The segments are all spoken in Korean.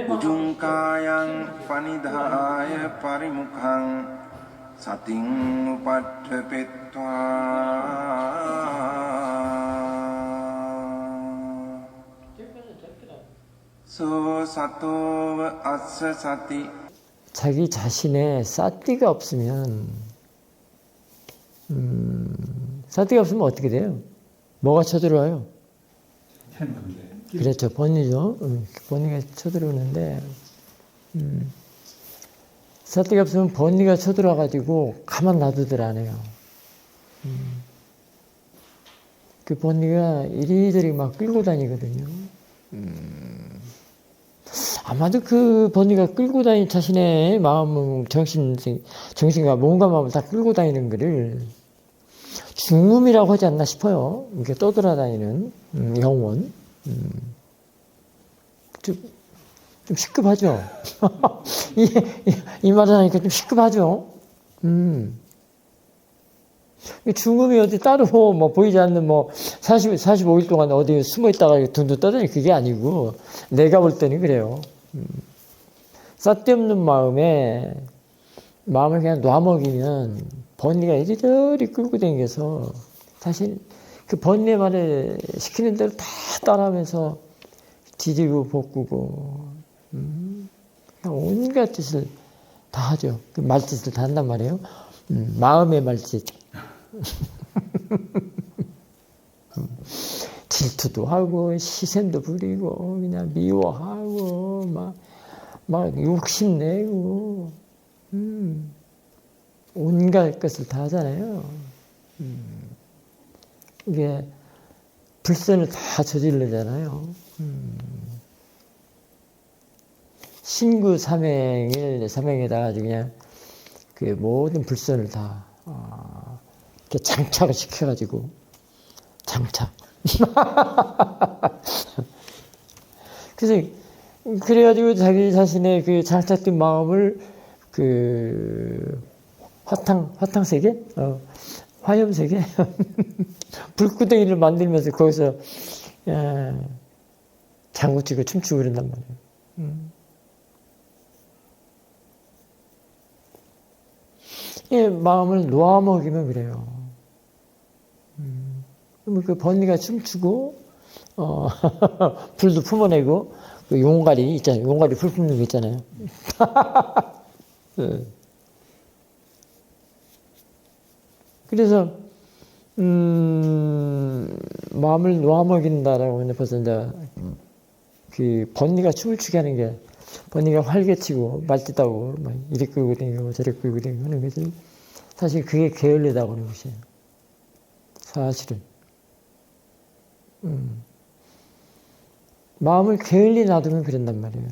우중카양 파니다야 파리묵항 사팅 우파트페트와 소 사토 아스 사티. 자기 자신의 사띠가 없으면 사띠가 없으면 어떻게 돼요? 뭐가 쳐들어와요? 그렇죠. 번뇌죠. 번뇌가 쳐들어오는데 사띠가 없으면 번뇌가 쳐들어와가지고 가만 놔두들 안 해요. 그 번뇌가 이리저리 막 끌고 다니거든요. 아마도 그 번뇌가 끌고 다니는 자신의 마음, 정신과 몸과 마음을 다 끌고 다니는 것을 중음이라고 하지 않나 싶어요. 이렇게 떠돌아다니는 영혼. 좀 시급하죠. 이 말을 하니까 좀 시급하죠. 중음이 어디 따로 뭐 보이지 않는 뭐 45일 동안 어디 숨어 있다가 둔둔 떠다니 그게 아니고 내가 볼 때는 그래요. 삿데없는 마음을 그냥 놔먹이면 번뇌가 이리저리 끌고 다니면서 사실 그 번뇌 말을 시키는 대로 다 따라하면서 뒤지고 볶고 그냥 온갖 짓을 다 하죠. 그 말짓을 다 한단 말이에요. 마음의 말짓. 질투도 하고 시샘도 부리고 그냥 미워하고 막 욕심내고 온갖 것을 다 하잖아요. 이게 불선을 다 저지르잖아요. 신구 삼행에다가 그냥 그 모든 불선을 다 이렇게 장착을 시켜가지고 장착. 그래가지고 자기 자신의 그 장착된 마음을 그 화탕세계? 화염세계? 불구덩이를 만들면서 거기서 장구치고 춤추고 그런단 말이에요. 이 마음을 놓아먹이면 그래요. 그 번뇌가 춤추고 불도 품어내고 그 용가리 있잖아요. 용가리 불 뿜는 거 있잖아요. 그래서 마음을 놓아먹인다라고 하면 벌써 이제 그 번뇌가 춤을 추게 하는 게 번뇌가 활개치고 말짓하고 막 이리 끌고 다니고 저리 끌고 다니고 하는 것이 사실 그게 게을리다고 하는 것이에요. 사실은. 마음을 게을리 놔두면 그런단 말이에요.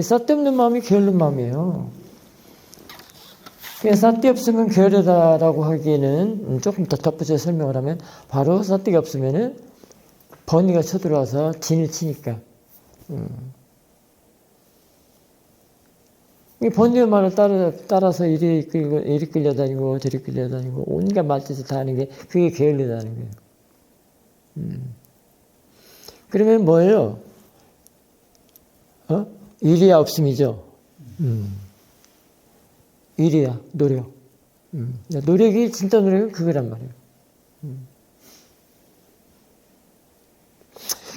삿데없는 마음이 게으른 마음이에요. 삿대 없으면 게으르다라고 하기에는 조금 더 덧붙여 설명을 하면 바로 삿대가 없으면은 번뇌가 쳐들어와서 진을 치니까. 이 번뇌의 말을 따라서 이리 끌려다니고 저리 끌려다니고 온갖 말짓을 다 하는 게 그게 게을리다는 거예요. 그러면 뭐예요? 일이야 없음이죠. 일이야 노력. 노력이 진짜 노력은 그거란 말이에요.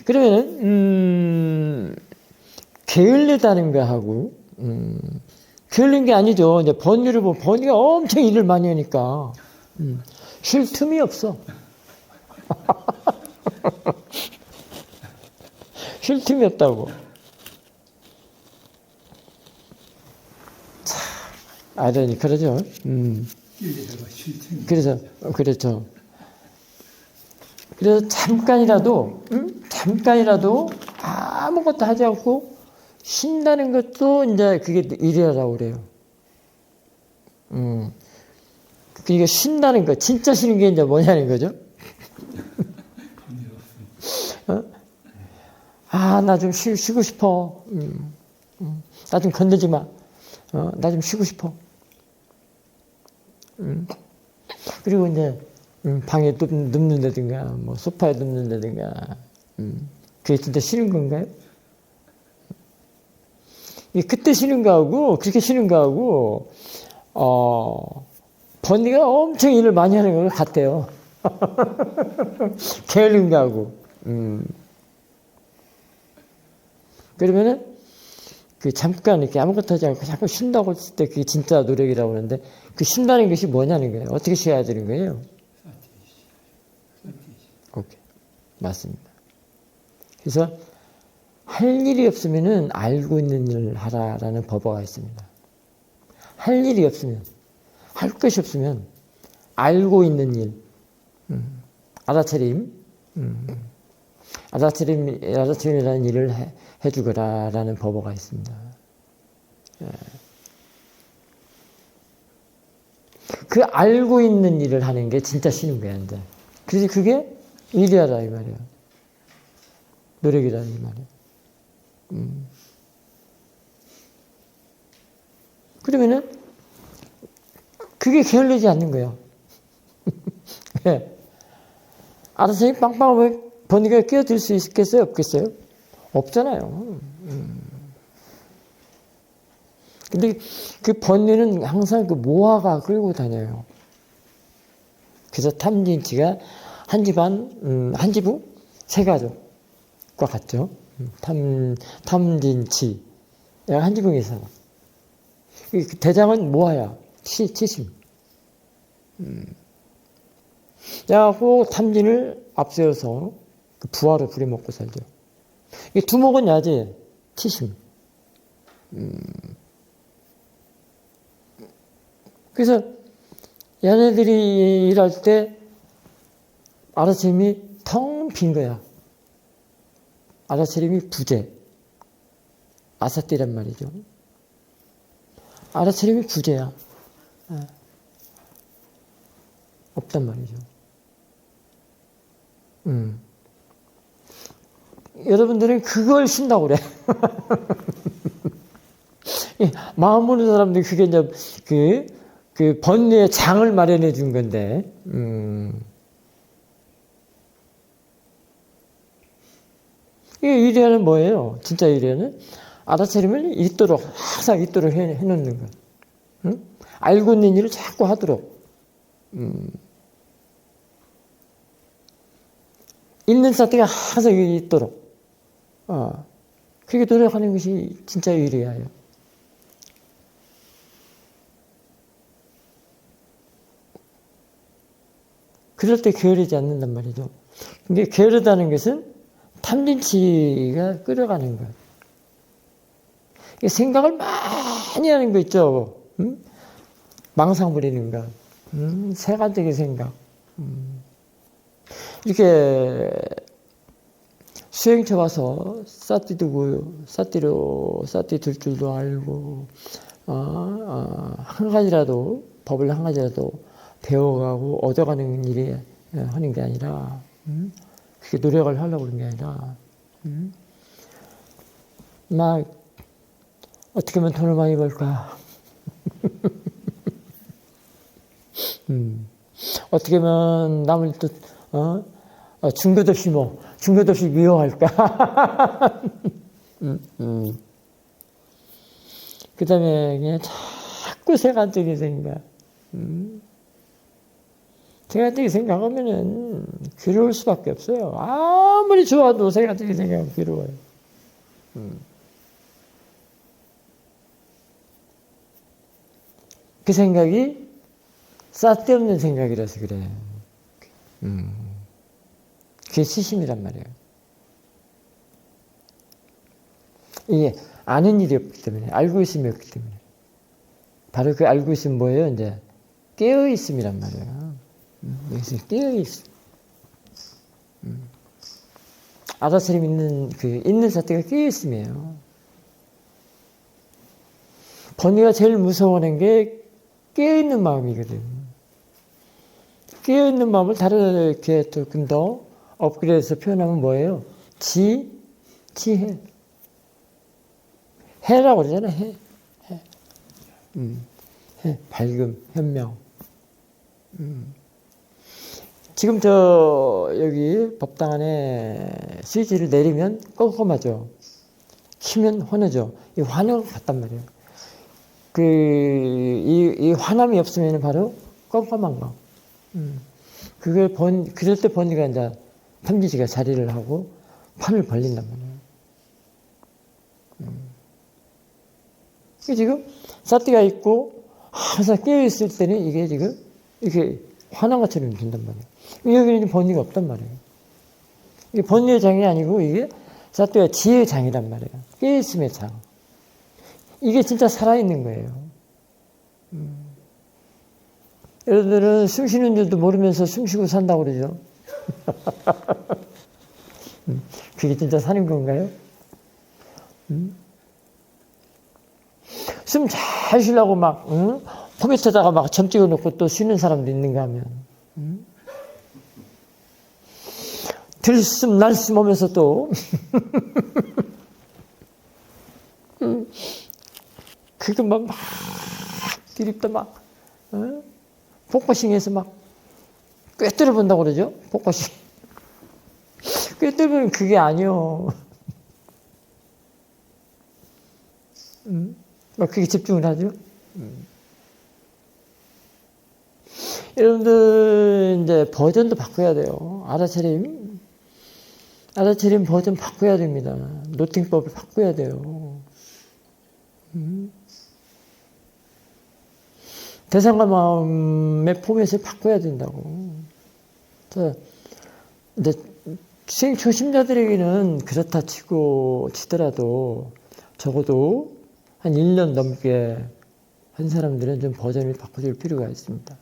그러면은 게을르다는 거하고 게을른 게 아니죠. 이제 번뇌를 보면 번뇌가 엄청 일을 많이 하니까 쉴 틈이 없어. 쉴 틈이 없다고. 참, 아이러니 그러죠. 그래서 그렇죠. 그래서 잠깐이라도 아무것도 하지 않고 쉰다는 것도 이제 그게 일이라고 그래요. 그러니까 쉰다는 거, 진짜 쉬는 게 이제 뭐냐는 거죠. 나 좀 쉬고 싶어. 나 좀 건드지 마. 나 좀 쉬고 싶어. 그리고 이제 방에 눕는다든가 뭐 소파에 눕는다든가 그게 진짜 쉬는 건가요? 그때 쉬는 거하고 그렇게 쉬는 거하고 번니가 엄청 일을 많이 하는 것 같아요. 게으른 거하고. 그러면은 그 잠깐 이렇게 아무것도 하지 않고 자꾸 쉰다고 했을 때 그게 진짜 노력이라고 하는데 그 쉰다는 것이 뭐냐는 거예요. 어떻게 쉬어야 되는 거예요? 오케이. 맞습니다. 그래서 할 일이 없으면은 알고 있는 일을 하라라는 법어가 있습니다. 할 일이 없으면, 할 것이 없으면 알고 있는 일, 알아차림, 알아차림이라는 일을 해주거라라는 법어가 있습니다. 그 알고 있는 일을 하는 게 진짜 쉬는 거야, 이제. 그래서 그게 일이하다 이 말이야. 노력이다 이 말이야. 그러면은 그게 게을르지 않는 거예요. 알아서 빵빵하면 번니가 끼어들 수 있겠어요? 없겠어요? 없잖아요. 근데 그 번뇌는 항상 그 모아가 끌고 다녀요. 그래서 탐진치가 한 집안, 한 지부, 세 가족과 같죠. 탐진치. 한 지붕에 살아. 대장은 모아야, 치심. 야고 탐진을 앞세워서 그 부하로 부려먹고 살죠. 이 두목은 야지, 치심. 그래서 얘네들이 일할 때 알아차림이 텅 빈 거야. 알아차림이 부재. 아사띠란 말이죠. 알아차림이 부재야. 없단 말이죠. 여러분들은 그걸 쉰다고 그래. 마음 모르는 사람들이 그게 이제 그 번뇌의 장을 마련해 준 건데, 이게 일에는 뭐예요? 진짜 일에는 알아차림을 있도록 항상 있도록 해놓는 것. 응? 알고 있는 일을 자꾸 하도록. 있는 사태가 항상 있도록. 그게 노력하는 것이 진짜 일이야. 그럴 때 게으르지 않는단 말이죠. 근데 게으르다는 것은 탐진치가 끌어가는 것. 생각을 많이 하는 거 있죠. 망상 부리는 것. 세간적인 생각. 이렇게 수행처 가서 싸띠 두고, 싸띠 들 줄도 알고, 한 가지라도, 법을 한 가지라도 배워가고 얻어가는 일이 하는 게 아니라, 그게 노력을 하려고 그런 게 아니라, 막, 어떻게 하면 돈을 많이 벌까? 어떻게 하면 남을 또, 중도 없이 미워할까? 그 다음에 그냥 자꾸 세간적인 생각. 세간적인 생각하면은 괴로울 수밖에 없어요. 아무리 좋아도 세간적인 생각은 괴로워요. 그 생각이 쓸데없는 생각이라서 그래. 그게 치심이란 말이에요. 이게 아는 일이 없기 때문에, 알고 있음이 없기 때문에. 바로 그 알고 있음 뭐예요? 이제 깨어있음이란 말이에요. 여기서 깨어있음. 알아차림 있는 사태가 깨어있음이에요. 번뇌가 제일 무서워하는 게 깨어있는 마음이거든. 깨어있는 마음을 다르게 조금 더 업그레이드해서 표현하면 뭐예요? 지혜. 해라고 그러잖아, 해. 해. 밝음, 현명. 지금 여기 법당 안에 스위치를 내리면 껌껌하죠. 키면 환하죠. 이 환호가 같단 말이에요. 이 환함이 없으면 바로 껌껌한 거. 그럴 때 번뇌가 이제 탐지지가 자리를 하고 판을 벌린단 말이에요. 지금 사띠가 있고 항상 깨어있을 때는 이게 지금 이렇게 화난 것처럼 된단 말이에요. 여기는 번뇌가 없단 말이에요. 이게 번뇌의 장이 아니고 이게 사띠가 지혜의 장이란 말이에요. 깨어있음의 장. 이게 진짜 살아있는 거예요. 여러분들은 숨 쉬는 줄도 모르면서 숨 쉬고 산다고 그러죠. 그게 진짜 사는 건가요? 숨 잘 쉬려고 막, 컴퓨터에다가 막 점 찍어 놓고 또 쉬는 사람도 있는가 하면, 들숨 날숨 하면서 또, 그거 막 드립다 막, 포커싱해서 막, 꿰뚫어 본다고 그러죠? 포커싱. 꿰뚫어 보면 그게 아니요. 막 그게 집중을 하죠. 여러분들, 이제 버전도 바꿔야 돼요. 알아차림 버전 바꿔야 됩니다. 노팅법을 바꿔야 돼요. 대상과 마음의 포맷을 바꿔야 된다고. 이제 수행 초심자들에게는 그렇다 치더라도 적어도 한 1년 넘게 한 사람들은 좀 버전을 바꿔줄 필요가 있습니다.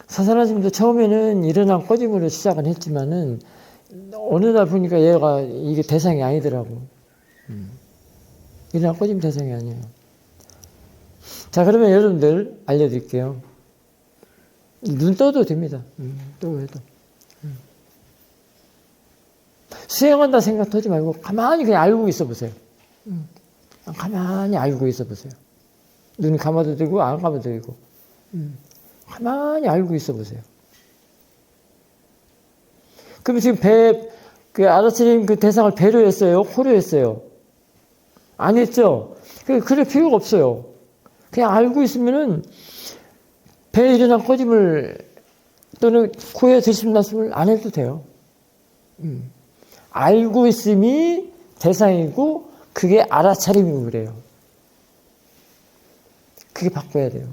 사사라짐도 처음에는 일어난 꺼짐으로 시작은 했지만은 어느 날 보니까 얘가 이게 대상이 아니더라고. 일어난 꺼짐 대상이 아니에요. 자, 그러면 여러분들 알려드릴게요. 눈 떠도 됩니다. 또 해도. 수행한다 생각하지 말고 가만히 그냥 알고 있어 보세요. 가만히 알고 있어 보세요. 눈 감아도 되고 안 감아도 되고. 가만히 알고 있어 보세요. 그럼 지금 알아차림 그 대상을 배로 했어요? 호로 했어요? 안 했죠? 그럴 필요가 없어요. 그냥 알고 있으면은 배에 일어난 꺼짐을 또는 코에 들숨날숨을 안 해도 돼요. 알고 있음이 대상이고 그게 알아차림이고 그래요. 그게 바꿔야 돼요.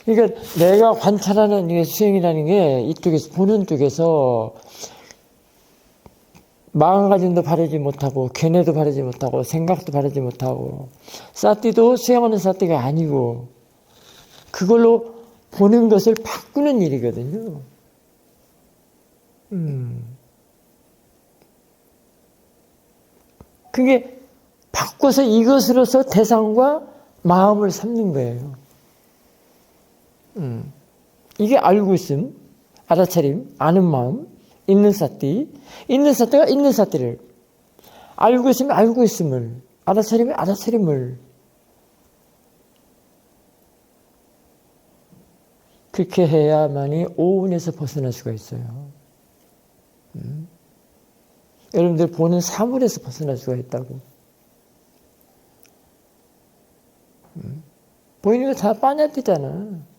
그러니까 내가 관찰하는 게 수행이라는 게 이쪽에서 보는 쪽에서 마음가짐도 바르지 못하고 견해도 바르지 못하고 생각도 바르지 못하고 사띠도 수행하는 사띠가 아니고 그걸로 보는 것을 바꾸는 일이거든요. 그게 바꿔서 이것으로서 대상과 마음을 삼는 거예요. 이게 알고 있음, 알아차림, 아는 마음, 있는 사띠가 있는 사띠를, 알고 있으면 알고 있음을, 알아차림이 알아차림을. 그렇게 해야만이 오운에서 벗어날 수가 있어요. 여러분들 보는 사물에서 벗어날 수가 있다고. 보이는 거 다 빠냐뛰잖아.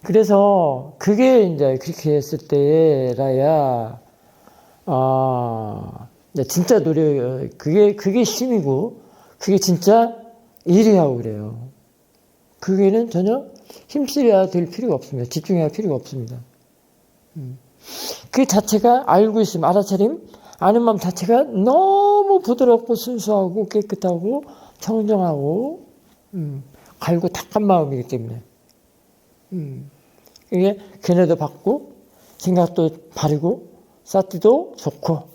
그래서 그게 이제 그렇게 했을 때라야 진짜 노력, 그게 힘이고 그게 진짜 일이라고 그래요. 그게는 전혀 힘쓰려야 될 필요가 없습니다. 집중해야 할 필요가 없습니다. 그 자체가 알고 있으면 알아차림, 아는 마음 자체가 너무 부드럽고 순수하고 깨끗하고 청정하고 갈고 탁한 마음이기 때문에 이게 견해도 받고 생각도 바르고 사띠도 좋고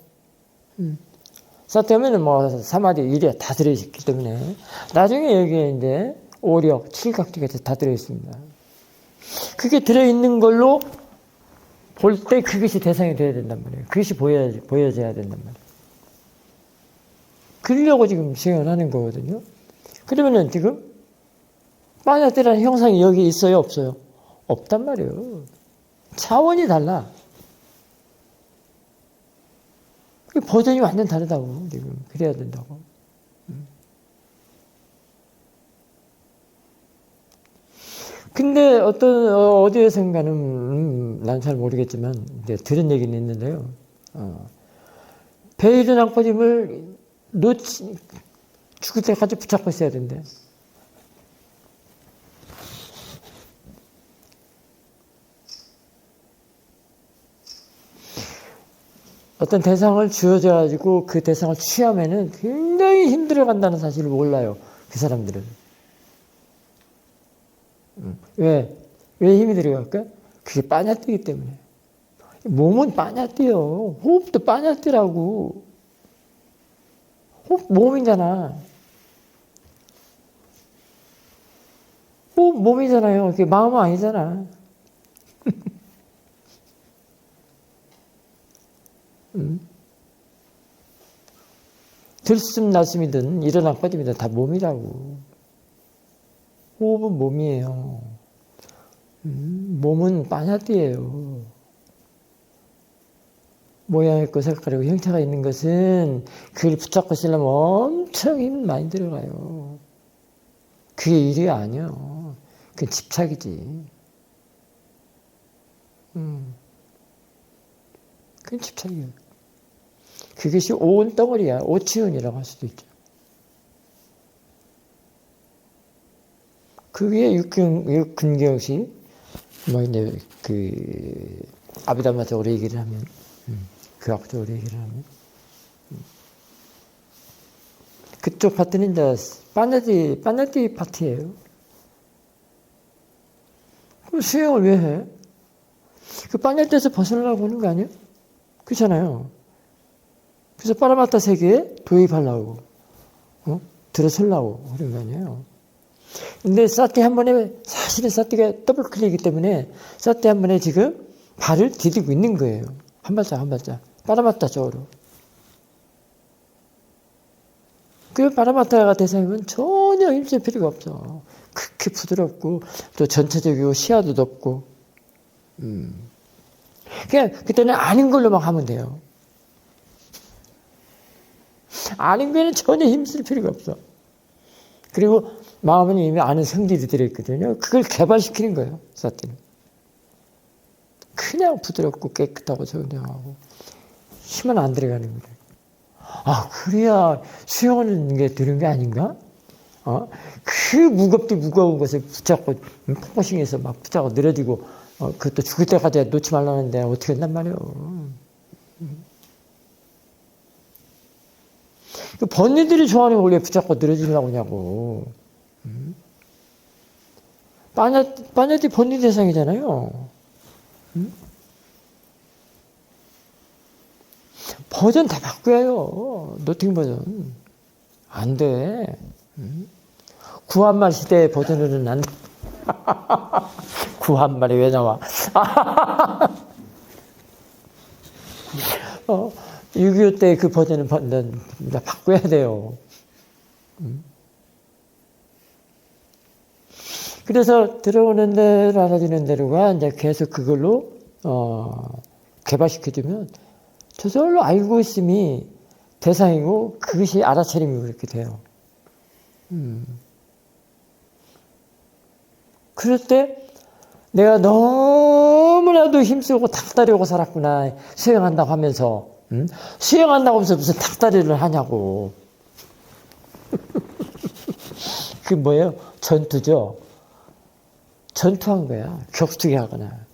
사띠하면은 뭐 사마디 일에 다 들어있기 때문에 나중에 여기에 이제 오력, 칠각지가 다 들어있습니다. 그게 들어있는 걸로 볼 때 그것이 대상이 돼야 된단 말이에요. 그것이 보여져야 된단 말이에요. 그러려고 지금 수행을 하는 거거든요. 그러면은 지금 빠냐띠라는 형상이 여기 있어요, 없어요? 없단 말이에요. 차원이 달라. 버전이 완전 다르다고, 지금. 그래야 된다고. 근데 어디에선가는, 난 잘 모르겠지만, 들은 얘기는 있는데요. 배에 있는 앙꼬짐을 죽을 때까지 붙잡고 있어야 된대. 어떤 대상을 주어져가지고 그 대상을 취하면은 굉장히 힘들어간다는 사실을 몰라요. 그 사람들은. 왜 힘이 들어갈까? 그게 빠냐뛰기 때문에. 몸은 빠냐뛰요. 호흡도 빠냐뛰라고. 호흡 몸이잖아. 호흡 몸이잖아요. 그게 마음은 아니잖아. 들숨 날숨이든 일어나 꺼짐이든 다 몸이라고. 호흡은 몸이에요. 몸은 빠냐띠예요. 모양 있고 색깔이고 형태가 있는 것은 그걸 붙잡고 있으려면 엄청 힘 많이 들어가요. 그게 일이 아니에요. 그건 집착이지. 그건 집착이에요. 그것이 온 덩어리야. 오치훈이라고 할 수도 있죠. 그게 육근경식, 이제 아비담마적으로 얘기를 하면, 교학적으로 얘기를 하면. 그쪽 파트는 이제 빠냐띠 파트예요. 그럼 수행을 왜 해? 그 빠냐띠에서 벗어나려고 하는 거 아니에요? 그렇잖아요. 그래서 파라마타 세계에 도입하려고, 들어서려고 그런 거 아니에요. 근데 사티 한 번에, 사실은 사티가 더블 클릭이기 때문에 사티 한 번에 지금 발을 디디고 있는 거예요. 한 발짝. 파라마타 쪽으로. 그 파라마타가 대상이면 전혀 힘쓸 필요가 없어. 그렇게 부드럽고, 또 전체적이고, 시야도 높고. 그냥, 그때는 아닌 걸로만 하면 돼요. 아닌 거에는 전혀 힘쓸 필요가 없어. 그리고 마음은 이미 아는 성질이 들어있거든요. 그걸 개발시키는 거예요, 사티는. 그냥 부드럽고 깨끗하고 정정하고 힘은 안 들어가는 거예요. 아, 그래야 수용하는 게 되는 게 아닌가? 그 무거운 것을 붙잡고 포커싱해서 막 붙잡고 늘어지고 그것도 죽을 때까지 놓지 말라는데 어떻게 한단 말이에요. 번뇌들이 좋아하는 걸 왜 붙잡고 늘어지려고 하냐고. 빠냐띠 번뇌 대상이잖아요. 버전 다 바꿔야 해요. 노팅 버전. 안 돼. 구한말 시대의 버전으로는 안 돼. 구한말이 왜 나와? 6.25 때 그 버전은 바꿔야 돼요. 그래서 들어오는 대로 알아지는 대로가 이제 계속 그걸로 개발시켜주면 저절로 알고 있음이 대상이고 그것이 알아차림이 그렇게 돼요. 그럴 때 내가 너무나도 힘쓰고 닭다리하고 살았구나. 수행한다고 하면서 수행한다고 하면서 무슨 닭다리를 하냐고. 그 뭐예요? 전투죠. 전투한 거야. 격투기 하거나.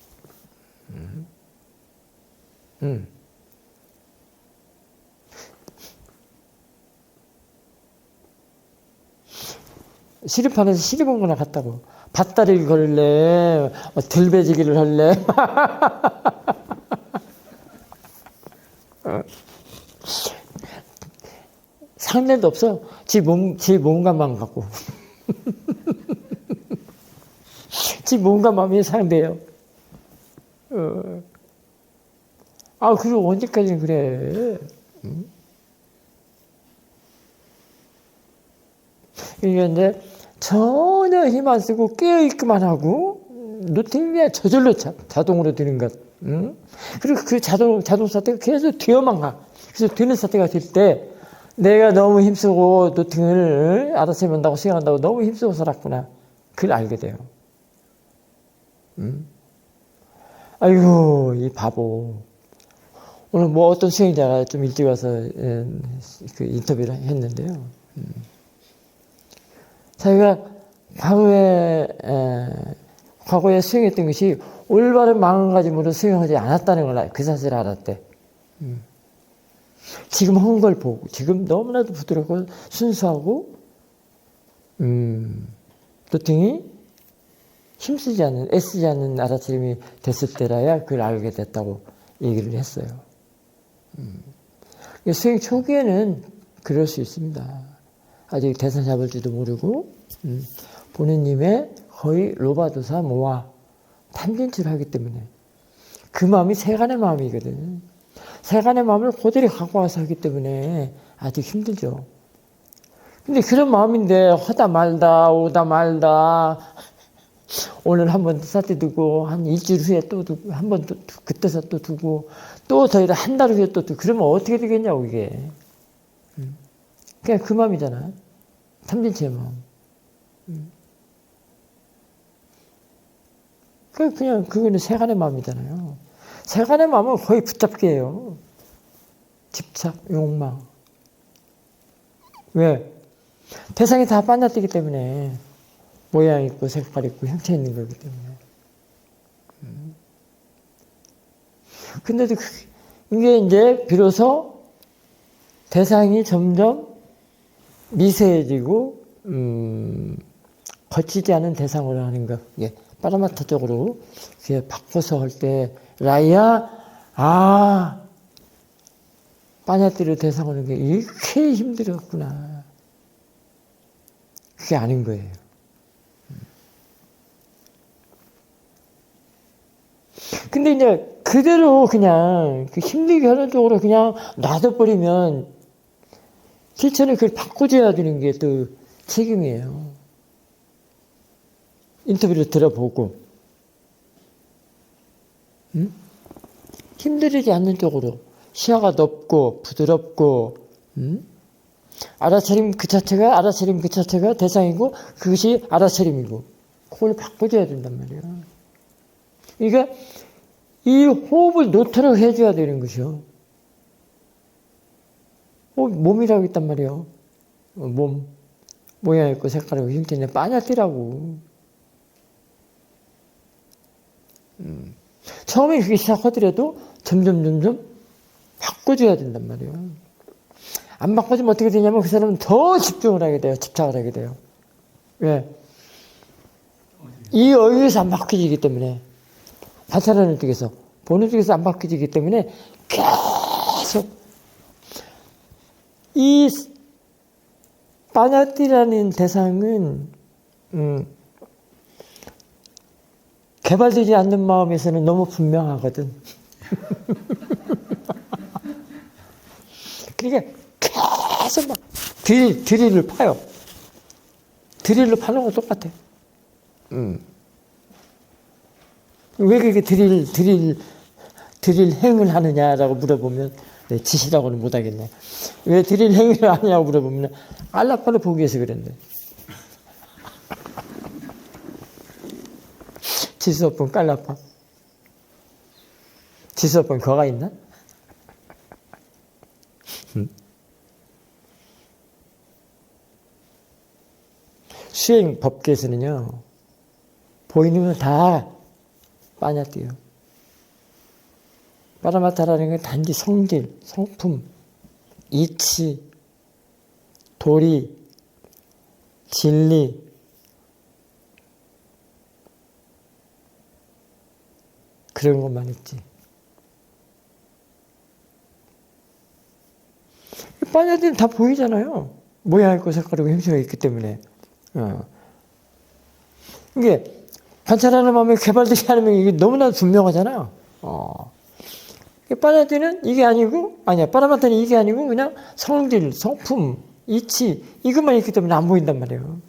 시립판에서 시립온 거나 같다고. 밭다리를 걸래, 들배지기를 할래. 상대도 없어. 지 몸감만 갖고. 지 몸감만이 상대예요. 아, 그리고 언제까지 그래? 응? 이게 이제 전혀 힘 안 쓰고 깨어있기만 하고, 노팅이 저절로 자동으로 되는 것. 응? 그리고 그 자동 사태가 계속 되어만 가. 그래서 되는 사태가 될 때, 내가 너무 힘쓰고 노팅을 알아서 해본다고 수행한다고 너무 힘쓰고 살았구나. 그걸 알게 돼요. 응? 아이고, 이 바보. 오늘 뭐 어떤 수행자가 좀 일찍 와서 그 인터뷰를 했는데요. 자기가 과거에 수행했던 것이 올바른 마음가짐으로 수행하지 않았다는 걸 그 사실을 알았대. 지금 한 걸 보고, 지금 너무나도 부드럽고 순수하고, 노팅이 힘쓰지 않는, 애쓰지 않는 알아차림이 됐을 때라야 그걸 알게 됐다고 얘기를 했어요. 수행 초기에는 그럴 수 있습니다. 아직 대선 잡을지도 모르고, 본인님의 거의 로바도사 모아 탐진치를 하기 때문에 그 마음이 세간의 마음이거든. 세간의 마음을 그대로 갖고 와서 하기 때문에 아직 힘들죠. 근데 그런 마음인데 하다 말다 오다 말다 오늘 한번 사태 두고 한 일주일 후에 또 두고 한 번 또 그때서 또 두고 또 더 한 달 후에 또 두고 그러면 어떻게 되겠냐고 이게. 그냥 그 마음이잖아. 탐진치의 마음. 그냥 그거는 세간의 마음이잖아요. 세간의 마음은 거의 붙잡게 해요. 집착, 욕망. 왜? 대상이 다 반짝이기 때문에 모양 있고 색깔 있고 형체 있는 거기 때문에. 근데도 이게 이제 비로소 대상이 점점 미세해지고 거치지 않은 대상으로 하는 것. 예. 파라마타적으로 바꿔서 할 때 라야 빠냐띠를 대상으로 하는 게 이렇게 힘들었구나. 그게 아닌 거예요. 근데 이제 그대로 그냥 힘들게 하는 쪽으로 그냥 놔둬버리면 실천을 그걸 바꿔줘야 되는 게 또 책임이에요. 인터뷰를 들어보고 힘들이지 않는 쪽으로 시야가 넓고 부드럽고 알아차림 그 자체가 대상이고 그것이 알아차림이고 그걸 바꿔줘야 된단 말이에요. 그러니까 이 호흡을 놓도록 해줘야 되는 것이요. 몸이라고 있단 말이에요. 몸 모양 있고 색깔이고 형태는 빠냐띠라고. 처음에 그게 시작하더라도 점점 바꿔줘야 된단 말이에요. 안 바꿔주면 어떻게 되냐면 그 사람은 더 집중을 하게 돼요. 집착을 하게 돼요. 왜? 이 여기에서 안 바뀌기 때문에 관찰하는 쪽에서 보는 쪽에서 안 바뀌기 때문에 계속 이 빠냐띠라는 대상은 개발되지 않는 마음에서는 너무 분명하거든. 그러니까 계속 막 드릴을 파요. 드릴로 파는 거 똑같아. 왜 그렇게 드릴 행을 하느냐라고 물어보면 지시라고는 못하겠네. 왜 드릴 행위를 하냐고 물어보면 알라파를 보기 위해서 그랬네. 지수오픈 깔라파. 지수오픈 거가 있나? 수행 법계에서는요, 보이는 건 다 빠냐띠요. 파라마타라는 건 단지 성질, 성품, 이치, 도리, 진리, 그런 것만 있지. 빠냐띠는 다 보이잖아요. 모양 있고 색깔이고 형체가 있기 때문에. 이게 관찰하는 마음에 개발되지 않으면 이게 너무나 분명하잖아요. 빠라마타는 이게 아니고, 아니야, 빠라마타는 이게 아니고 그냥 성질, 성품, 이치, 이것만 있기 때문에 안 보인단 말이에요.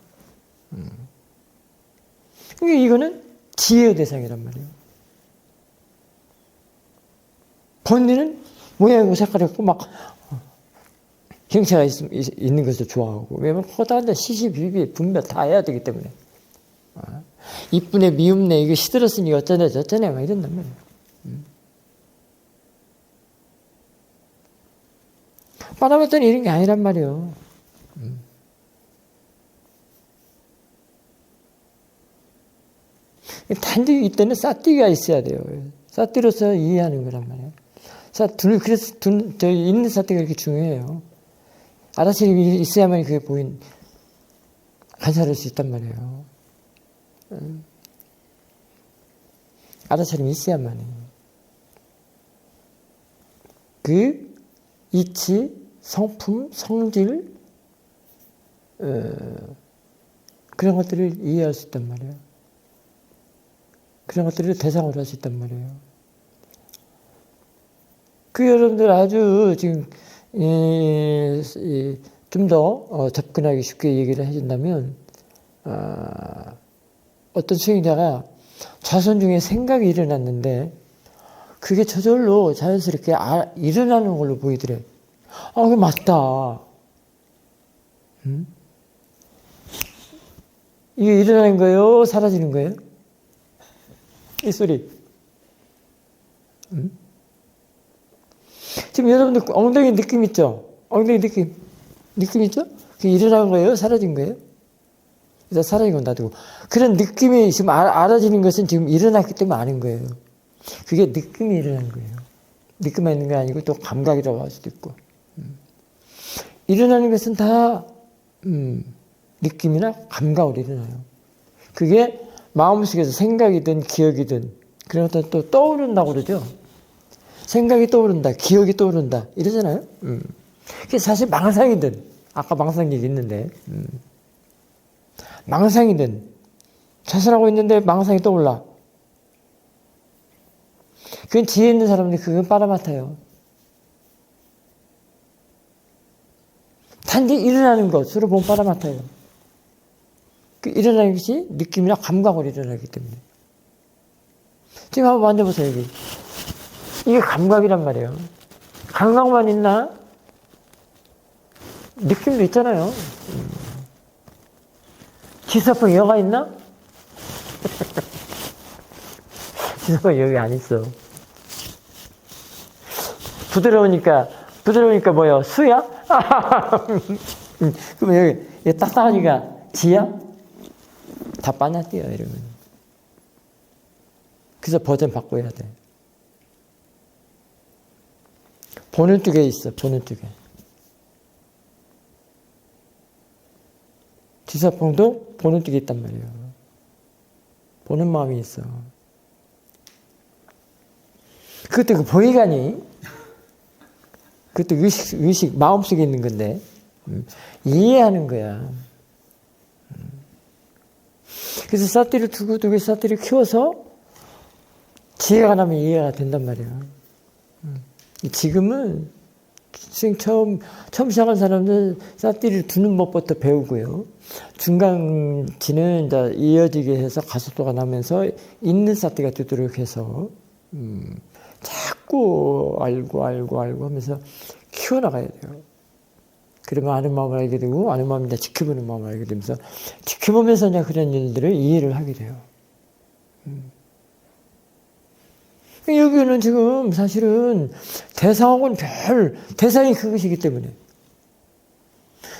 그러니까 이거는 지혜의 대상이란 말이에요. 번뇌는 모양이고 색깔이 없고 막 형체가 있는 것을 좋아하고, 왜냐면 허다한데 시시비비 분별 다 해야 되기 때문에. 이쁘네 미움네 이거 시들었으니 어쩌네 저쩌네 막 이런단 말이에요. 빠라마타는 이런 게 아니란 말이에요. 단지 이때는 사띠가 있어야 돼요. 사띠로서 이해하는 거란 말이에요. 그래서 있는 사띠가 이렇게 중요해요. 아라시림이 있어야만 그게 관찰할 수 있단 말이에요. 아라시림이 있어야만 해요. 그 이치, 성품, 성질 그런 것들을 이해할 수 있단 말이에요. 그런 것들을 대상으로 할 수 있단 말이에요. 그 여러분들 아주 지금 좀 더 접근하기 쉽게 얘기를 해준다면 어떤 수행자가 자선 중에 생각이 일어났는데 그게 저절로 자연스럽게 일어나는 걸로 보이더래. 그게 맞다. 이게 일어나는 거예요? 사라지는 거예요? 이 소리. 지금 여러분들 엉덩이 느낌 있죠? 엉덩이 느낌 있죠? 그게 일어나는 거예요? 사라진 거예요? 일단 사라진 건 놔두고. 그런 느낌이 지금 알아지는 것은 지금 일어났기 때문에 아는 거예요. 그게 느낌이 일어나는 거예요. 느낌만 있는 게 아니고 또 감각이라고 할 수도 있고. 일어나는 것은 다 느낌이나 감각으로 일어나요. 그게 마음속에서 생각이든 기억이든 그런 것들은 또 떠오른다고 그러죠. 생각이 떠오른다, 기억이 떠오른다 이러잖아요. 그게 사실 망상이든 아까 망상 얘기 있는데 망상이든 자살하고 있는데 망상이 떠올라. 그건 지혜 있는 사람들이 그건 빠라마타요. 단지 일어나는 것으로 보면 빠라마타요. 그 일어나는 것이 느낌이나 감각으로 일어나기 때문에. 지금 한번 만져보세요, 여기. 이게 감각이란 말이에요. 감각만 있나? 느낌도 있잖아요. 지사풍 여가 있나? 지사풍 여기 안 있어. 부드러우니까 뭐요? 수야? 그러면 여기 딱딱하니까 지야? 다 빠냐뛰어 이러면. 그래서 버전 바꿔야 돼. 보는 쪽에 있어. 보는 쪽에. 지사풍도 보는 쪽에 있단 말이에요. 보는 마음이 있어. 그것도 그 보이가니 그것도 의식 마음속에 있는 건데 이해하는 거야. 그래서 사띠를 두고 사띠를 키워서 지혜가 나면 이해가 된단 말이야. 지금은 처음 시작한 사람은 사띠를 두는 법부터 배우고요. 중간지는 이제 이어지게 해서 가속도가 나면서 있는 사띠가 되도록 해서 자꾸 알고 하면서 키워나가야 돼요. 그러면 아는 마음을 알게 되고 아는 마음을 이제 지켜보는 마음을 알게 되면서 지켜보면서 이제 그런 일들을 이해를 하게 돼요. 여기는 지금 사실은 대상하고는 대상이 그것이기 때문에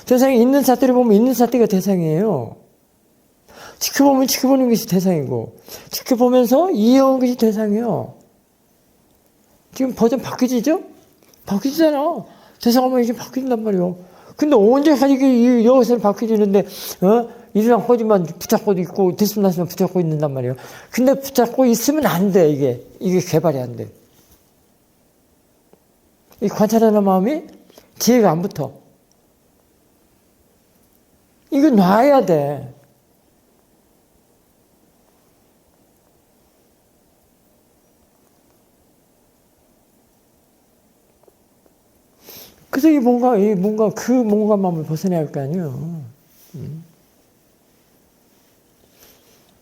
대상이 있는 사띠를 보면 있는 사띠가 대상이에요. 지켜보면 지켜보는 것이 대상이고 지켜보면서 이해하는 것이 대상이에요. 지금 버전 바뀌지죠? 바뀌잖아. 대상하면 이제 바뀐단 말이에요. 근데 언제까지 여기서는 바뀌지는데 이리랑 꼬지만 붙잡고 있고 됐으면 났으면 붙잡고 있는단 말이에요. 근데 붙잡고 있으면 안 돼. 이게 개발이 안 돼. 이 관찰하는 마음이 지혜가 안 붙어. 이거 놔야 돼. 도저히 뭔가 그 뭔가만을 벗어나야 할 거 아니에요.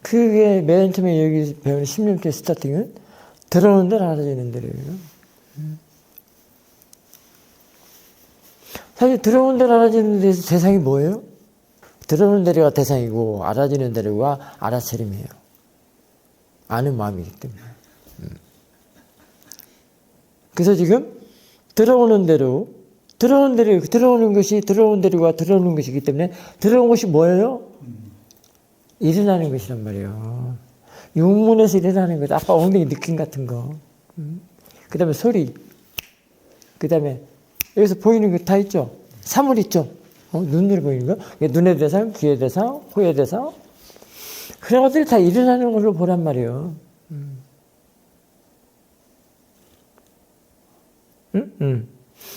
그게 맨 처음에 여기 배우는 10년째 스타팅은 들어오는 대로 알아지는 대로예요. 사실 들어오는 대로 알아지는 데서 대상이 뭐예요? 들어오는 대로가 대상이고 알아지는 대로가 알아차림이에요. 아는 마음이기 때문에. 그래서 지금 들어오는 대로 들어오는 대로가 들어오는 것이기 때문에 들어온 것이 뭐예요? 일어나는 것이란 말이에요. 육문에서 일어나는 것. 아까 엉덩이 느낌 같은 거. 그 다음에 소리. 그 다음에 여기서 보이는 거 다 있죠? 사물 있죠? 눈으로 보이는 거. 눈의 대상, 귀의 대상, 코의 대상. 그런 것들이 다 일어나는 걸로 보란 말이에요.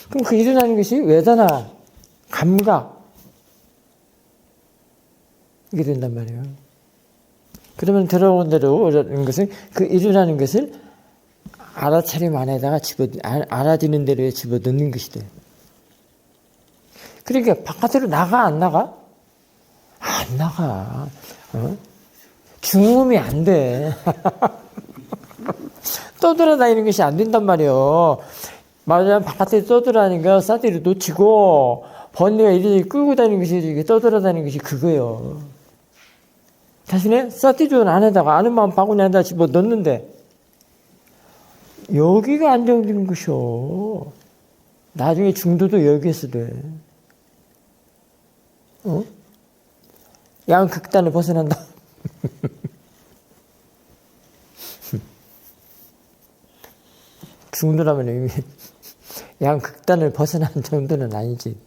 그럼 그 일어나는 것이 외다나, 감각, 이게 된단 말이에요. 그러면 들어온 대로 것은 그 일어나는 것을 알아차림 안에다가 알아지는 대로에 집어넣는 것이 돼요. 그러니까 바깥으로 나가 안 나가? 안 나가. 중음이 안 돼. 떠돌아다니는 것이 안 된단 말이에요. 말하자면 바깥에 떠돌아다니니까 사대를 놓치고 번뇌가 이리저리 끌고 다니는 것이 떠돌아다니는 것이 그거예요. 자신의 사티존 안에다가 아는 마음 바구니 안에다 집어 넣는데 여기가 안정되는 것이요. 나중에 중도도 여기에서 돼. 양극단을 벗어난다. 중도라면 이미 양극단을 벗어난 정도는 아니지.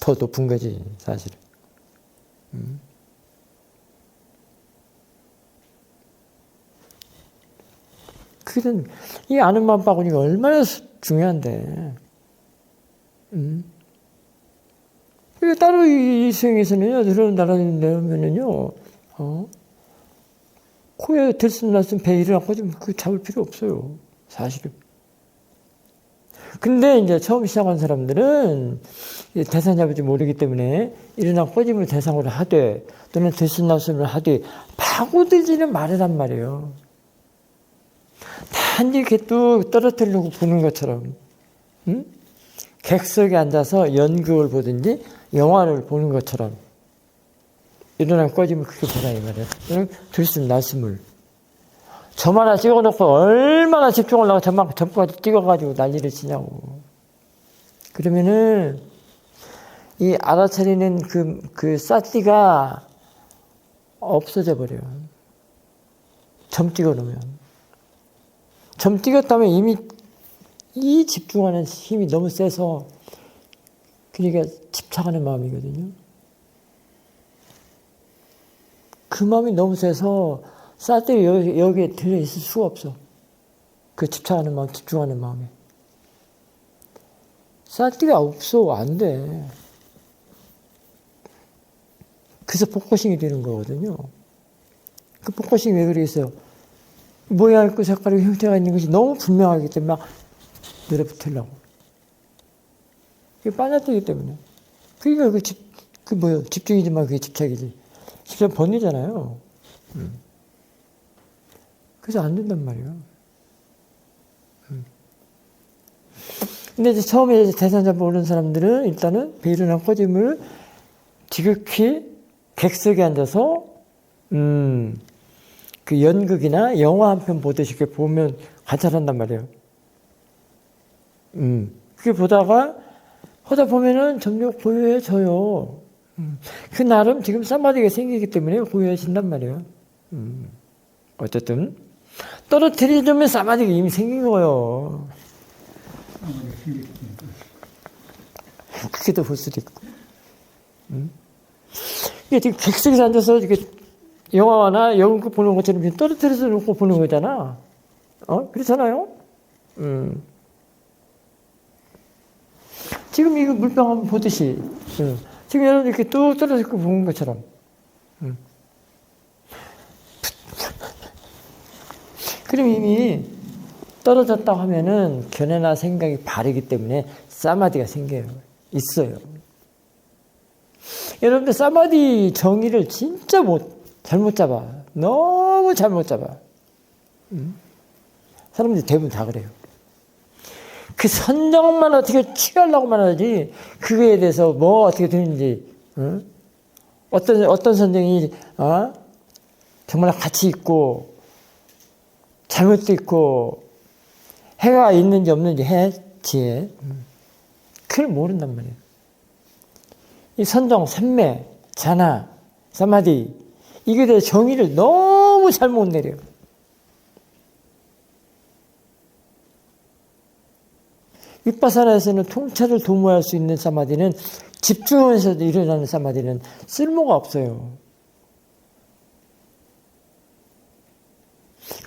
더 높은 거지, 사실은. 그런, 이 아는 마음 바구니가 얼마나 중요한데. 따로 이 수행에서는요, 들어온 나라는 내면은요, 코에 들숨날숨 배 일어나고 좀 그 잡을 필요 없어요. 사실은. 근데 이제 처음 시작한 사람들은 대상 잡을지 모르기 때문에 일어나 꺼짐을 대상으로 하되 또는 들숨날숨을 하되 파고들지는 말이란 말이에요. 단지 이렇게 뚝 떨어뜨리려고 보는 것처럼, 객석에 앉아서 연극을 보든지 영화를 보는 것처럼 일어나 꺼짐을 그렇게 보라 이 말이에요. 들숨날숨을. 점 하나 찍어놓고 얼마나 집중하려고 점까지 찍어가지고 난리를 치냐고. 그러면은 이 알아차리는 그 사티가 없어져 버려요. 점 찍어놓으면. 점 찍었다면 이미 이 집중하는 힘이 너무 세서 그러니까 집착하는 마음이거든요. 그 마음이 너무 세서 사티가 여기에 들어있을 수가 없어. 그 집착하는 마음, 집중하는 마음에. 사티가 없어. 안 돼. 그래서 포커싱이 되는 거거든요. 그 포커싱이 왜 그러겠어요? 모양 있고 색깔이고 형태가 있는 것이 너무 분명하기 때문에 막 늘어붙으려고. 그게 빠져들기 때문에. 그러니까 집중이지만 그게 집착이지. 집착 번뇌잖아요. 그래서 안 된단 말이에요. 근데 이제 처음에 대상 잡아 오는 사람들은 일단은 배일어나 꺼짐을 지극히 객석에 앉아서, 그 연극이나 영화 한 편 보듯이 이렇게 보면 관찰한단 말이에요. 그게 하다 보면은 점점 고요해져요. 그 나름 지금 사마디가 생기기 때문에 고요해진단 말이에요. 어쨌든, 떨어뜨리려면 사마디가 이미 생긴 거예요. 그렇게도 볼 수도 있고. 이게 지금 객석에서 앉아서 이렇게 영화나 연극 보는 것처럼 떨어뜨려서 놓고 보는 거잖아. 그렇잖아요? 지금 이거 물병 한번 보듯이, 지금 여러분 이렇게 뚝 떨어져 보는 것처럼. 그럼 이미 떨어졌다고 하면은 견해나 생각이 바르기 때문에 사마디가 생겨요. 있어요. 여러분들 사마디 정의를 진짜 잘못 잡아. 너무 잘못 잡아. 사람들이 대부분 다 그래요. 그 선정만 어떻게 취하려고만 하지, 그거에 대해서 뭐 어떻게 되는지, 어떤 선정이, 정말 가치 있고, 잘못도 있고, 해가 있는지 없는지 지혜. 그걸 모른단 말이에요. 이 선정, 삼매, 자나, 사마디, 이게 대해 정의를 너무 잘못 내려요. 윗바사나에서는 통찰을 도모할 수 있는 사마디는, 집중하면서도 일어나는 사마디는 쓸모가 없어요.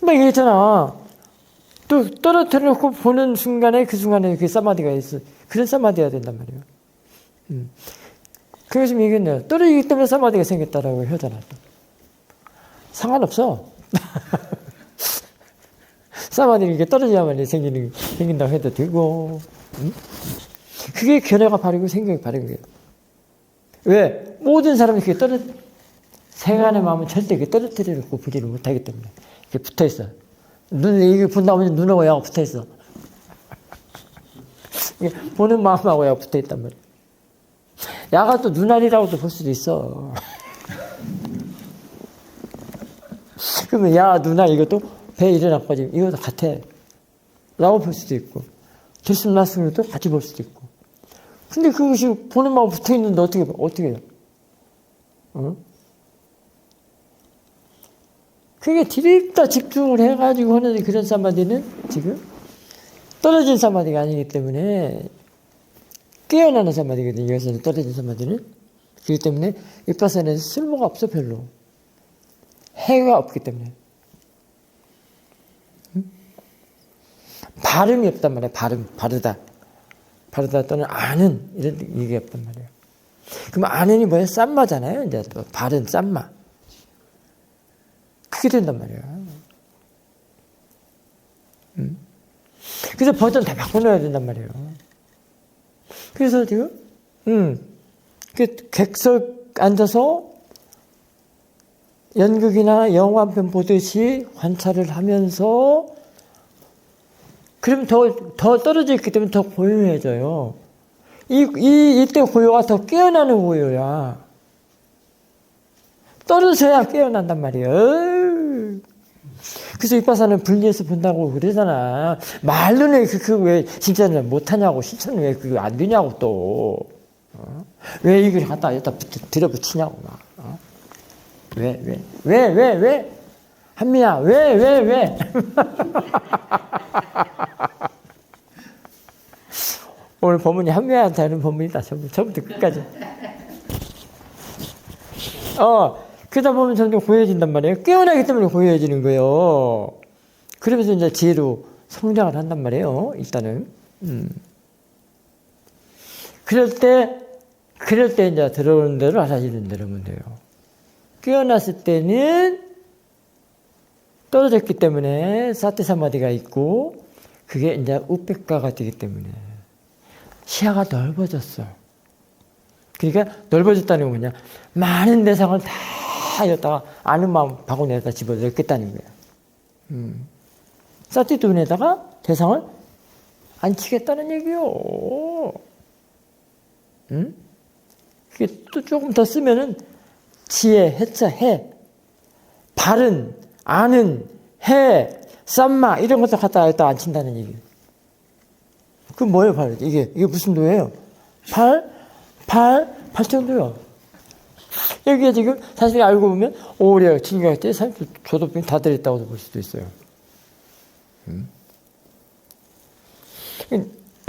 막 얘기했잖아. 또 떨어뜨려 놓고 보는 순간에 그 순간에 그 사마디가 있어. 그런 사마디가 된단 말이에요. 그래서 지금 얘기했네요. 떨어지기 때문에 사마디가 생겼다라고 하잖아. 상관없어. 사마디는 이게 떨어져야만 생긴다고 해도 되고. 그게 견해가 바르고 생각이 바른 거예요. 왜? 모든 사람이 그게 생안의 마음은 절대 이렇게 떨어뜨려 놓고 보지를 못하기 때문에. 이렇게 붙어 있어. 이게 본다 보면 눈하고 야가 붙어 있어. 보는 마음하고 야가 붙어 있단 말이야. 야가 또 눈알이라고도 볼 수도 있어. 그러면 야, 눈알 이것도 배 일어났거든. 이것도 같아. 라고 볼 수도 있고. 들숨날숨으로도 같이 볼 수도 있고. 근데 그것이 보는 마음 붙어 있는데 어떻게 해요? 그게 드립다 집중을 해가지고 하는 그런 사마디는 지금 떨어진 사마디가 아니기 때문에 깨어나는 사마디거든요. 여기서는 떨어진 사마디는. 그렇기 때문에 윗바사나에서 쓸모가 없어 별로. 해가 없기 때문에. 발음이 없단 말이야. 바르다 또는 아는 이런 얘기가 없단 말이에요. 그럼 아는이 뭐예요? 쌈마잖아요. 이제 또 발은 쌈마. 그게 된단 말이에요. 그래서 버전 다 바꿔놔야 된단 말이에요. 그래서 지금, 객석 앉아서 연극이나 영화 한 편 보듯이 관찰을 하면서, 그러면 더 떨어져 있기 때문에 더 고요해져요. 이때 고요가 더 깨어나는 고요야. 떨어져야 깨어난단 말이에요. 그래서 윗바사는 분리해서 본다고 그러잖아. 말로는 왜 진짜는 못하냐고, 실천은 왜 그거 안 되냐고 또. 왜 이걸 갖다 여기다 들여붙이냐고 막. 왜? 한미야, 왜? 오늘 법문이 한미야한테 하는 법문이다. 처음부터 끝까지. 그러다 보면 점점 고요해진단 말이에요. 깨어나기 때문에 고요해지는 거예요. 그러면서 이제 지혜로 성장을 한단 말이에요. 일단은. 그럴 때 이제 들어오는 대로 알아지는 대로 하면 돼요. 깨어났을 때는 떨어졌기 때문에 사티사마디가 있고, 그게 이제 우백가가 되기 때문에 시야가 넓어졌어. 그러니까 넓어졌다는 건 뭐냐? 많은 대상을 다 여기다가 아는 마음 바구니에다 집어넣겠다는 거야. 사티 눈에다가 대상을 안 치겠다는 얘기요. 그게 또 조금 더 쓰면은 지혜, 해자, 해, 바른, 아는, 해, 쌈마 이런 것도 갖다 안 친다는 얘기예요. 그럼 뭐예요, 발? 이게 무슨 도예요? 팔정도요. 여기에 지금 사실 알고 보면 오래 진경할 때 사실 조도병 다 들었다고도 볼 수도 있어요.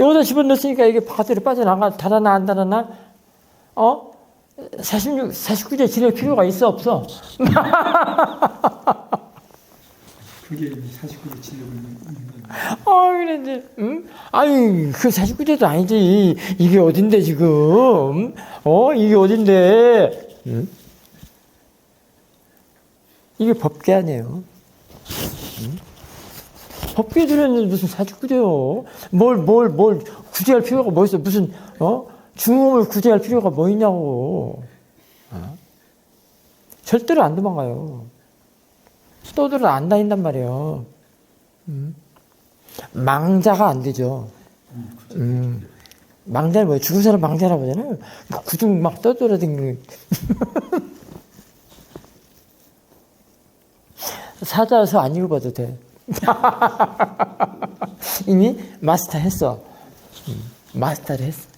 여기다 집어넣었으니까 이게 바깥으로 빠져나가, 달아나 안 달아나? 49제 지낼 필요가 있어 없어? 그게 49제 지내고 있는 거예요. 그런데, 아니, 그 49제도 아니지. 이게 어딘데, 지금? 이게 어딘데? 이게 법계 아니에요. 법계 들었는데 무슨 49제요? 뭘 구제할 필요가 뭐 있어? 무슨, 중음을 굳이 할 필요가 뭐 있냐고. 절대로 안 도망가요. 떠들어 안 다닌단 말이에요. 망자가 안 되죠. 망자는 뭐예요? 죽은 사람 망자라고 하잖아요. 구중 막 떠돌아다니는. 사자서 안 읽어봐도 돼. 이미 마스터 했어. 마스터를 했어.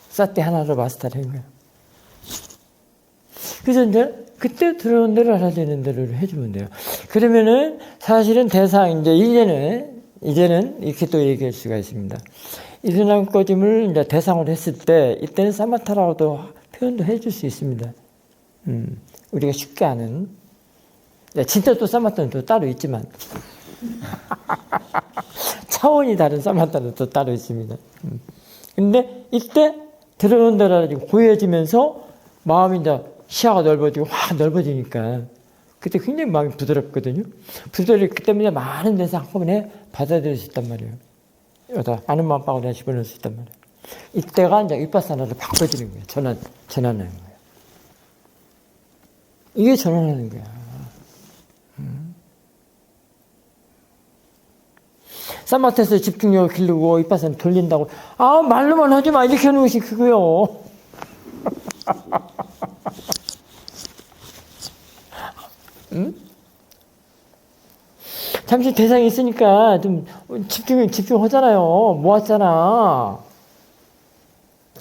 사태 하나로 마스터를 한 거야. 그래서 이제 그때 들어온 대로 알아지는 대로 해주면 돼요. 그러면은 사실은 대상, 이제는 이렇게 또 얘기할 수가 있습니다. 이슬람 꺼짐을 이제 대상으로 했을 때, 이때는 사마타라고도 표현도 해줄 수 있습니다. 우리가 쉽게 아는. 진짜 또 사마타는 또 따로 있지만. 차원이 다른 사마타는 또 따로 있습니다. 근데 이때 들어온 대로 고해지면서 마음이 이제 시야가 넓어지고 확 넓어지니까 그때 굉장히 마음이 부드럽거든요. 부드럽기 때문에 많은 데서 한꺼번에 받아들일 수 있단 말이에요. 여기다 아는 마음방울에 집어넣을 수 있단 말이에요. 이때가 이제 윗바사나로 바꿔지는 거예요. 전환하는 거예요. 이게 전환하는 거야. 사마트에서 집중력을 기르고 윗바사나 돌린다고 말로만 하지 마 이렇게 하는 것이 그거요. 잠시 대상이 있으니까 좀 집중하잖아요. 모았잖아.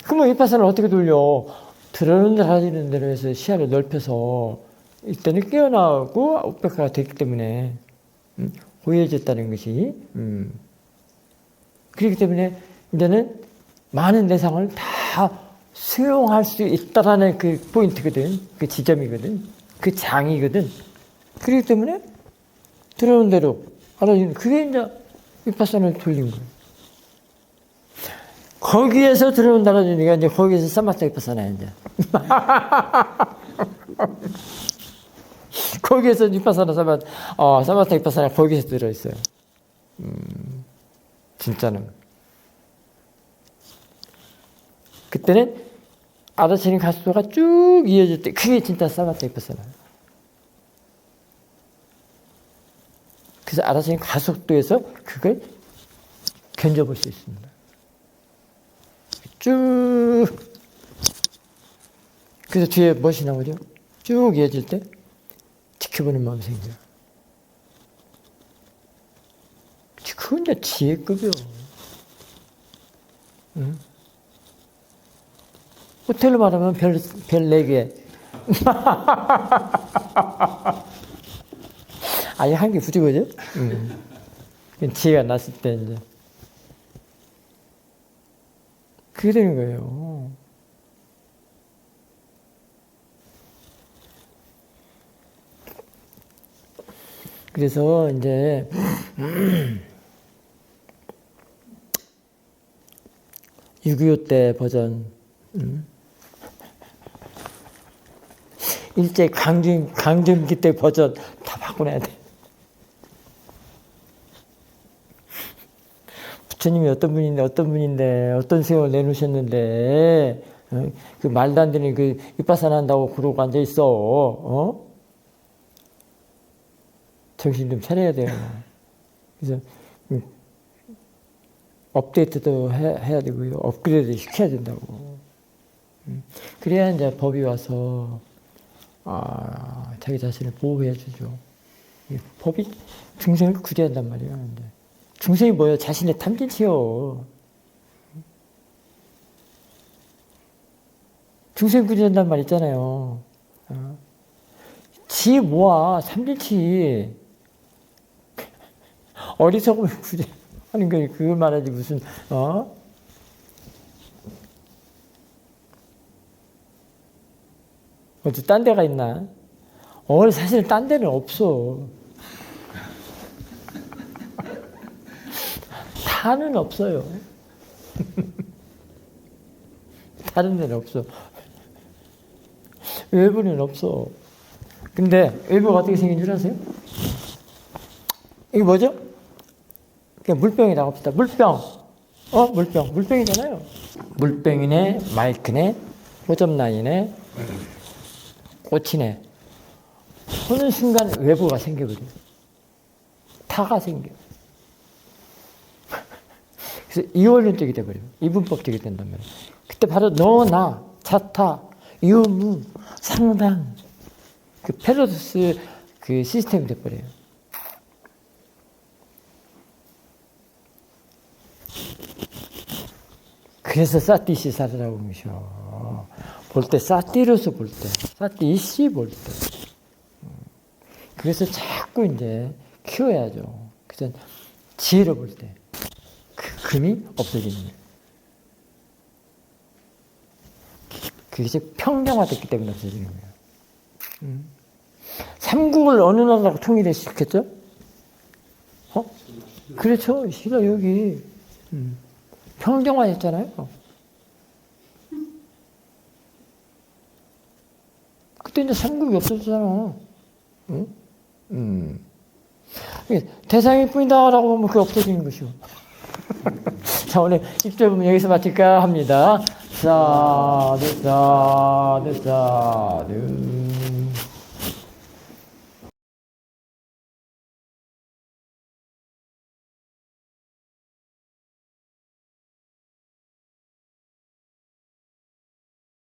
그러면 윗바사나를 어떻게 돌려? 들어오는 대로 하시는 대로 해서 시야를 넓혀서 이때는 깨어나고 옥백화가 됐기 때문에 고해졌다는 것이 그렇기 때문에 이제는 많은 대상을 다 수용할 수 있다라는 그 포인트거든. 그 지점이거든. 그 장이거든. 그렇기 때문에 들어오는 대로 알아주는 그게 이제 윗바사나를 돌린 거예요. 거기에서 들어온다는 얘기가 이제 거기에서 사마타 윗바사나야 이제. 거기에서 윗바사나 사마타 윗바사나 거기에서 들어있어요. 진짜는. 그때는 알아차린 가속도가 쭉 이어질 때 그게 진짜 사마타 윗바사나예요. 그래서 알아차린 가속도에서 그걸 견뎌볼 수 있습니다. 쭉. 그래서 뒤에 무엇이 나오죠? 쭉 이어질 때 지켜보는 마음이 생겨요. 그건 이제 지혜급이요. 응? 호텔로 말하면 별 4개. 아니, 한 개 부족하죠? 지혜가 났을 때 이제. 그게 되는 거예요. 그래서 이제, 6.25 때 버전, 일제 강점기 때 버전 다 바꿔놔야 돼. 부처님이 어떤 분인데, 어떤 세월 내놓으셨는데, 그 말도 안 되는 그 윗바사나 한다고 그러고 앉아있어, 정신 좀 차려야 돼요. 그래서, 업데이트도 해야 되고요. 업그레이드 시켜야 된다고. 그래야 이제 법이 와서, 자기 자신을 보호해 주죠. 법이 중생을 구제한단 말이에요. 이제. 중생이 뭐예요? 자신의 탐진치요. 중생 구제한단 말 있잖아요. 지 뭐야? 탐진치. 어리석음을 구제하는 거 그걸 말하지 무슨 어디 딴 데가 있나? 사실은 딴 데는 없어. 타는 없어요. 다른 데는 없어. 외부는 없어. 근데 외부가 어떻게 생긴 줄 아세요? 이게 뭐죠? 그냥 물병이라고 합시다. 물병. 물병이잖아요. 물병이네, 마이크네, 호접라인에, 꽃이네. 하는 순간 외부가 생겨버려요. 타가 생겨. 그래서 이원론적이 돼버려요. 이분법적이 된단 말이에요. 그때 바로 너나, 자타, 유무, 상당, 그 패러도스 그 시스템이 돼버려요. 그래서 사티시사라고 하는 것이요. 볼 때 사티로서 볼 때, 사티시 볼 때. 그래서 자꾸 이제 키워야죠. 그래서 지혜로 볼 때, 그 금이 없어지는 거예요. 그게 평정화됐기 때문에 없어지는 거예요. 삼국을 어느 나라가 통일해 시켰죠? 그렇죠. 신라 여기. 평정화했잖아요. 그때 이제 삼국이 없어졌잖아. 대상일 뿐이다라고 하면 그게 없어지는 것이요. 자, 오늘 1절 여기서 마칠까 합니다. 사두, 사두, 사두.